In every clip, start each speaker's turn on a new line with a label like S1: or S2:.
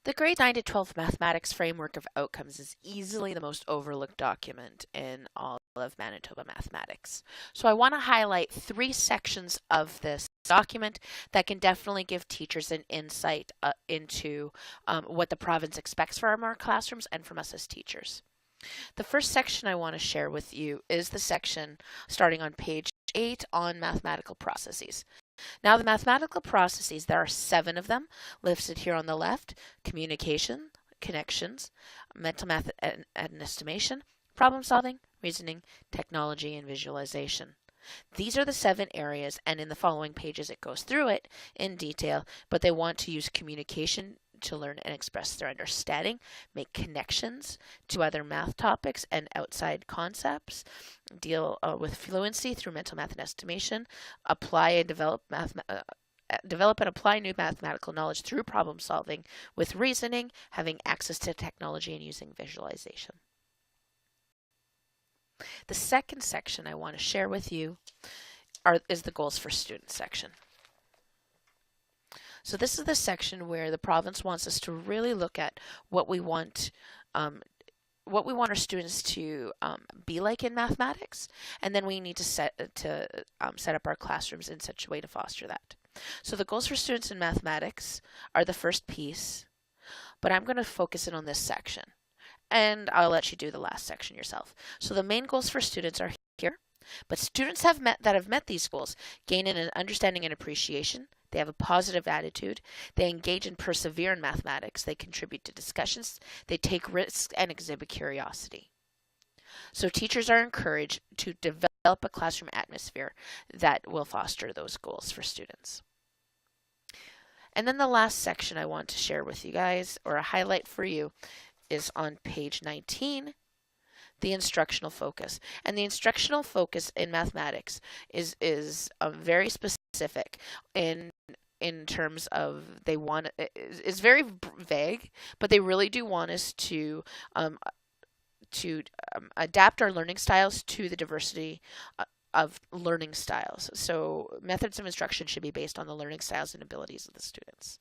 S1: The Grade 9 to 12 Mathematics Framework of Outcomes is easily the most overlooked document in all of Manitoba mathematics. So I want to highlight 3 sections of this document that can definitely give teachers an insight into what the province expects from our classrooms and from us as teachers. The first section I want to share with you is the section starting on page 8 on mathematical processes. Now, the mathematical processes, there are 7 of them listed here on the left: communication, connections, mental math and estimation, problem solving, reasoning, technology, and visualization. These are the 7 areas, and in the following pages it goes through it in detail, but they want to use communication to learn and express their understanding, make connections to other math topics and outside concepts, deal with fluency through mental math and estimation, apply and develop and apply new mathematical knowledge through problem solving, with reasoning, having access to technology, and using visualization. The second section I want to share with you is the goals for students section. So this is the section where the province wants us to really look at what we want our students to be like in mathematics, and then we need to set up our classrooms in such a way to foster that. So the goals for students in mathematics are the first piece, but I'm going to focus in on this section, and I'll let you do the last section yourself. So the main goals for students are here, but students that have met these goals gain an understanding and appreciation. They have a positive attitude. They engage and persevere in mathematics. They contribute to discussions. They take risks and exhibit curiosity. So teachers are encouraged to develop a classroom atmosphere that will foster those goals for students. And then the last section I want to share with you guys, or a highlight for you, is on page 19. The instructional focus. And the instructional focus in mathematics is very specific in terms of is very vague, but they really do want us to adapt our learning styles to the diversity of learning styles. So methods of instruction should be based on the learning styles and abilities of the students.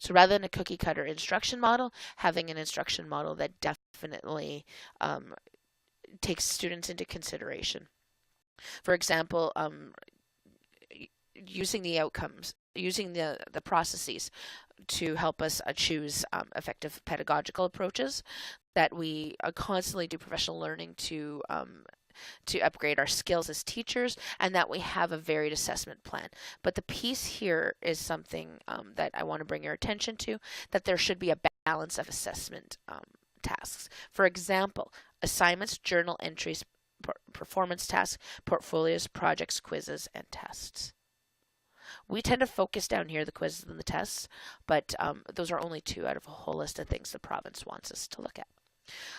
S1: So rather than a cookie cutter instruction model, having an instruction model that definitely takes students into consideration. For example, using the outcomes, using the processes to help us choose effective pedagogical approaches, that we constantly do professional learning to upgrade our skills as teachers, and that we have a varied assessment plan. But the piece here is something that I want to bring your attention to, that there should be a balance of assessment tasks. For example, assignments, journal entries, performance tasks, portfolios, projects, quizzes, and tests. We tend to focus down here the quizzes and the tests, but those are only 2 out of a whole list of things the province wants us to look at.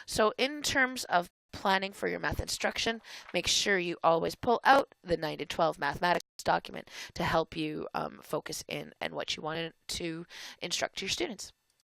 S1: So in terms of planning for your math instruction, make sure you always pull out the 9 to 12 mathematics document to help you focus in on what you want to instruct your students.